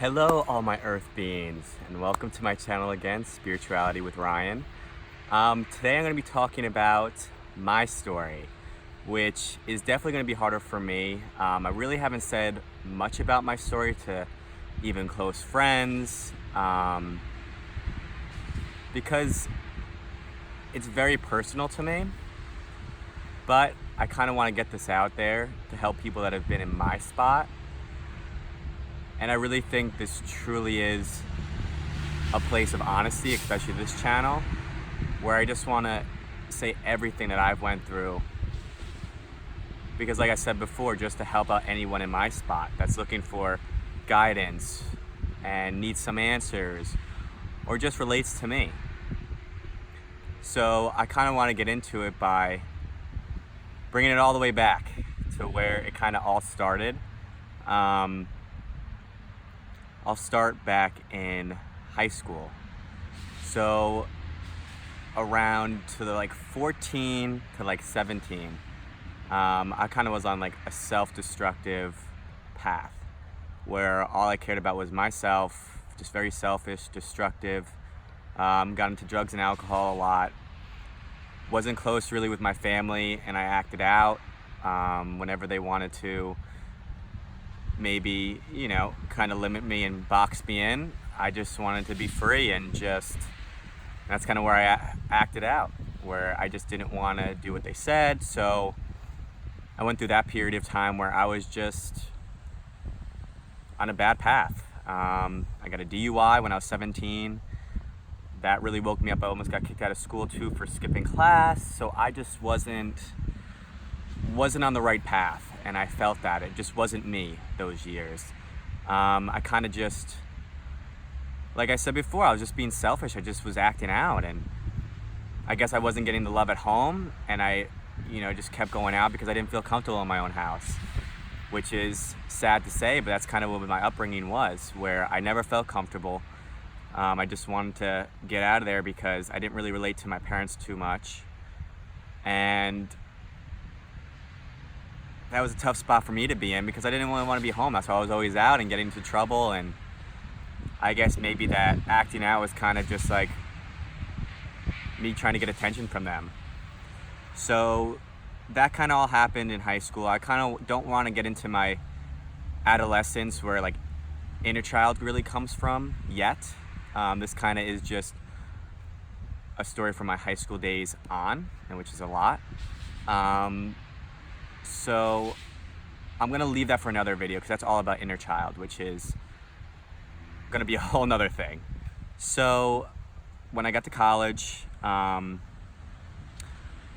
Hello, all my earth beings, and welcome to my channel again, Spirituality with Ryan. Today I'm going to be talking about my story, which is definitely going to be harder for me. I really haven't said much about my story to even close friends because it's very personal to me, but I kind of want to get this out there to help people that have been in my spot. And I really think this truly is a place of honesty, especially this channel, where I just want to say everything that I've went through. Because like I said before, just to help out anyone in my spot that's looking for guidance and needs some answers or just relates to me. So I kind of want to get into it by bringing it all the way back to where it kind of all started. I'll start back in high school. So around to the 14 to 17, I kind of was on a self-destructive path where all I cared about was myself, just very selfish, destructive. Got into drugs and alcohol a lot. Wasn't close really with my family, and I acted out whenever they wanted to maybe, kind of limit me and box me in. I just wanted to be free, and that's kind of where I acted out, where I just didn't want to do what they said. So I went through that period of time where I was just on a bad path. I got a DUI when I was 17. That really woke me up. I almost got kicked out of school too for skipping class. So I just wasn't on the right path. And I felt that it just wasn't me those years. I kind of just, like I said before, I was just being selfish. I just was acting out, and I guess I wasn't getting the love at home, and I, just kept going out because I didn't feel comfortable in my own house, which is sad to say, but that's kind of what my upbringing was, where I never felt comfortable. I just wanted to get out of there because I didn't really relate to my parents too much, and that was a tough spot for me to be in because I didn't really want to be home. That's why I was always out and getting into trouble. And I guess maybe that acting out was kind of just like me trying to get attention from them. So that kind of all happened in high school. I kind of don't want to get into my adolescence where inner child really comes from yet. This kind of is just a story from my high school days on, and which is a lot. So I'm going to leave that for another video because that's all about inner child, which is going to be a whole nother thing. So when I got to college, I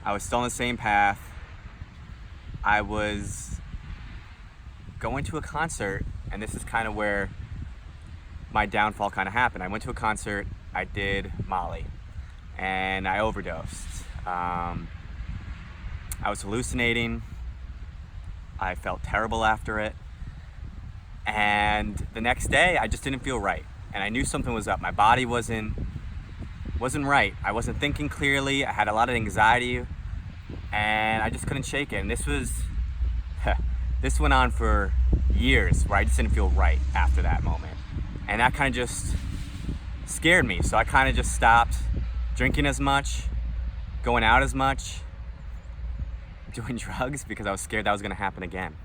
was still on the same path. I was going to a concert, and this is kind of where my downfall kind of happened. I went to a concert, I did Molly, and I overdosed. I was hallucinating. I felt terrible after it, and the next day I just didn't feel right, and I knew something was up. My body wasn't right. I wasn't thinking clearly. I had a lot of anxiety, and I just couldn't shake it. And this went on for years, where I just didn't feel right after that moment, and that kind of just scared me. So I kind of just stopped drinking as much, going out as much, doing drugs, because I was scared that was going to happen again.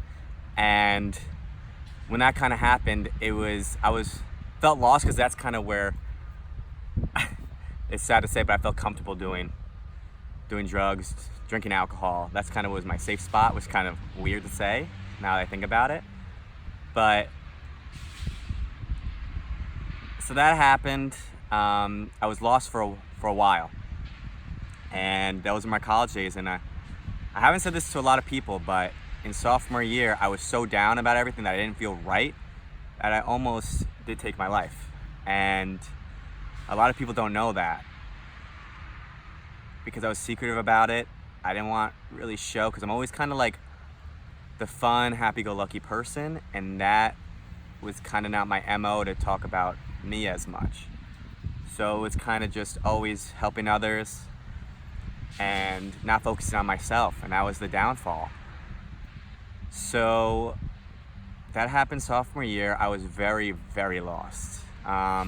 And when that kind of happened, felt lost, because that's kind of where it's sad to say, but I felt comfortable doing drugs, drinking alcohol. That's kind of was my safe spot, which is kind of weird to say now that I think about it. But so that happened. I was lost for a while, and those were my college days. And I haven't said this to a lot of people, but in sophomore year, I was so down about everything that I didn't feel right that I almost did take my life. And a lot of people don't know that because I was secretive about it. I didn't want to really show, because I'm always kind of the fun, happy-go-lucky person, and that was kind of not my MO to talk about me as much. So it was kind of just always helping others and not focusing on myself, and that was the downfall. So that happened sophomore year. I was very, very lost. I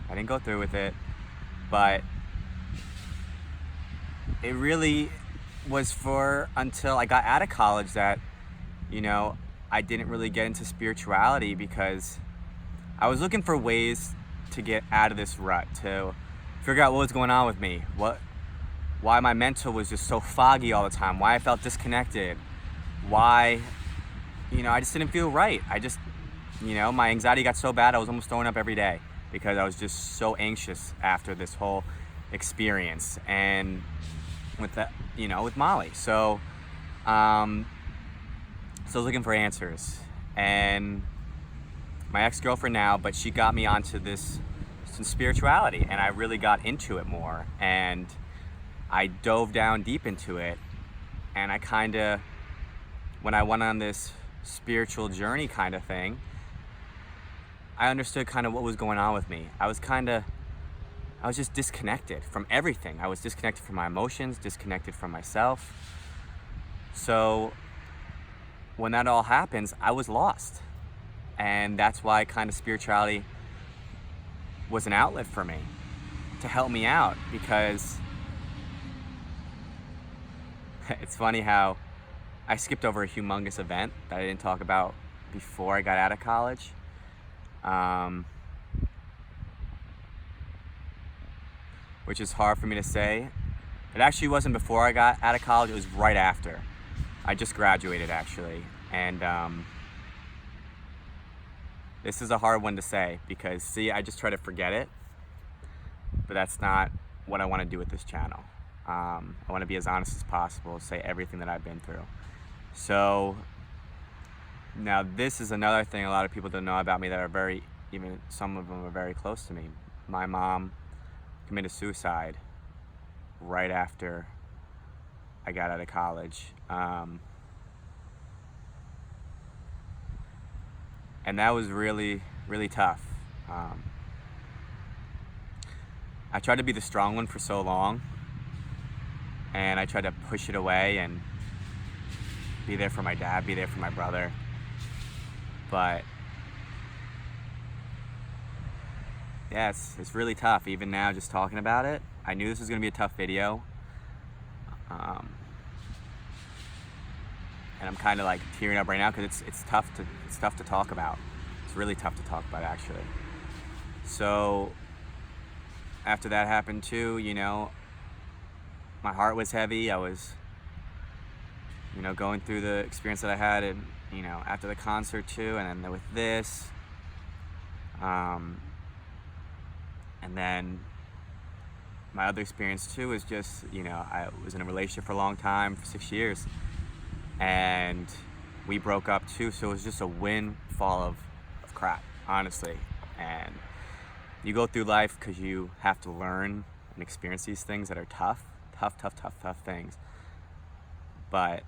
didn't go through with it, but it really was for until I got out of college that, I didn't really get into spirituality because I was looking for ways to get out of this rut, to figure out what was going on with me, why my mental was just so foggy all the time, why I felt disconnected, why, I just didn't feel right. My anxiety got so bad I was almost throwing up every day because I was just so anxious after this whole experience and with that, with Molly. So, so I was looking for answers, and my ex-girlfriend now, but she got me onto some spirituality, and I really got into it more, and I dove down deep into it, and when I went on this spiritual journey kind of thing, I understood kind of what was going on with me. I was just disconnected from everything. I was disconnected from my emotions, disconnected from myself. So when that all happens, I was lost. And that's why kind of spirituality was an outlet for me, to help me out, because it's funny how I skipped over a humongous event that I didn't talk about before I got out of college. Which is hard for me to say. It actually wasn't before I got out of college, it was right after. I just graduated actually, and this is a hard one to say because, I just try to forget it, but that's not what I want to do with this channel. I want to be as honest as possible, say everything that I've been through. So now this is another thing a lot of people don't know about me that are even some of them are very close to me. My mom committed suicide right after I got out of college. And that was really, really tough. I tried to be the strong one for so long, and I tried to push it away and be there for my dad, be there for my brother. But yeah, it's really tough. Even now, just talking about it, I knew this was gonna be a tough video. And I'm kind of like tearing up right now because it's tough to talk about. It's really tough to talk about, actually. So after that happened too, my heart was heavy. I was, going through the experience that I had, and after the concert too, and then with this, and then my other experience too is just, I was in a relationship for a long time, for 6 years. And we broke up too, so it was just a windfall of crap, honestly. And you go through life because you have to learn and experience these things that are tough things. But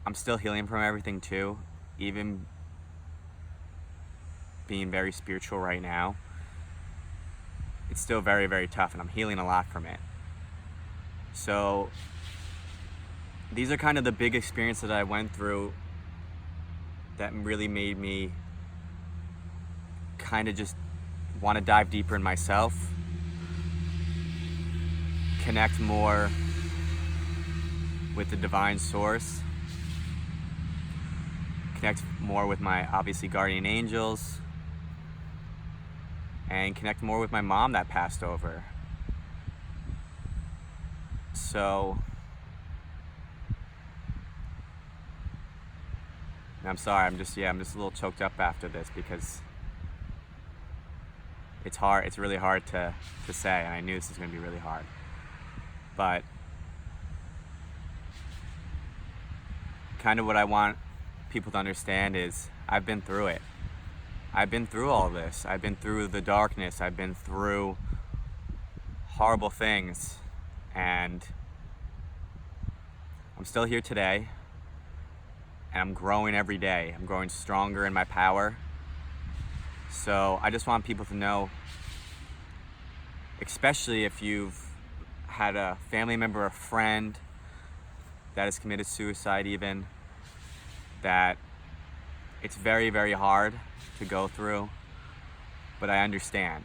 I'm still healing from everything too, even being very spiritual right now. It's still very, very tough, and I'm healing a lot from it. So these are kind of the big experiences that I went through that really made me kind of just want to dive deeper in myself, connect more with the divine source, connect more with my, obviously, guardian angels, and connect more with my mom that passed over. So I'm sorry, I'm just a little choked up after this because it's hard. It's really hard to say, and I knew this was going to be really hard. But kind of what I want people to understand is I've been through it. I've been through all this. I've been through the darkness. I've been through horrible things, and I'm still here today. And I'm growing every day. I'm growing stronger in my power. So I just want people to know, especially if you've had a family member, a friend that has committed suicide even, that It's very, very hard to go through, but I understand.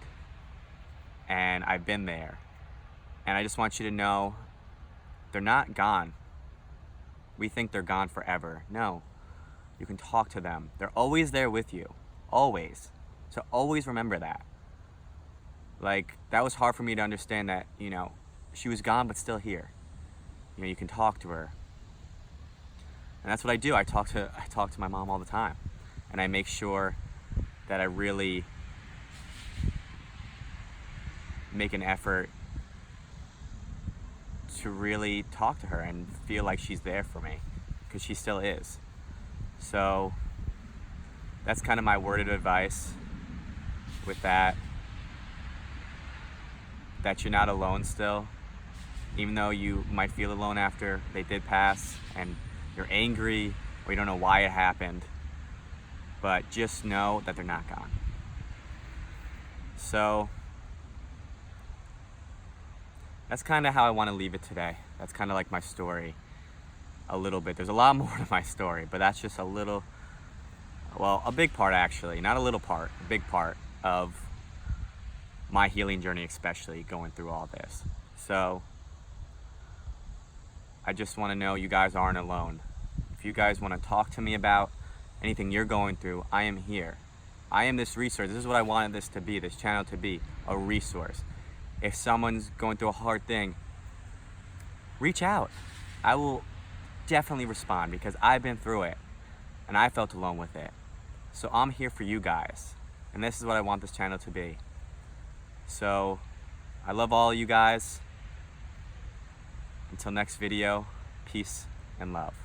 And I've been there. And I just want you to know they're not gone. We think they're gone forever. No, you can talk to them. They're always there with you, always. So always remember that. Like, that was hard for me to understand that, she was gone but still here. You can talk to her. And that's what I do. I talk to my mom all the time. And I make sure that I really make an effort to really talk to her and feel like she's there for me, because she still is. So that's kind of my word of advice with that you're not alone still, even though you might feel alone after they did pass and you're angry or you don't know why it happened, but just know that they're not gone. So that's kind of how I want to leave it today. That's kind of like my story a little bit. There's a lot more to my story, but that's just a big part actually, not a little part, a big part of my healing journey, especially going through all this. So I just want to know you guys aren't alone. If you guys want to talk to me about anything you're going through, I am here. I am this resource. This is what I wanted this channel to be, a resource. If someone's going through a hard thing, reach out. I will definitely respond, because I've been through it and I felt alone with it. So I'm here for you guys, and this is what I want this channel to be. So I love all of you guys. Until next video, peace and love.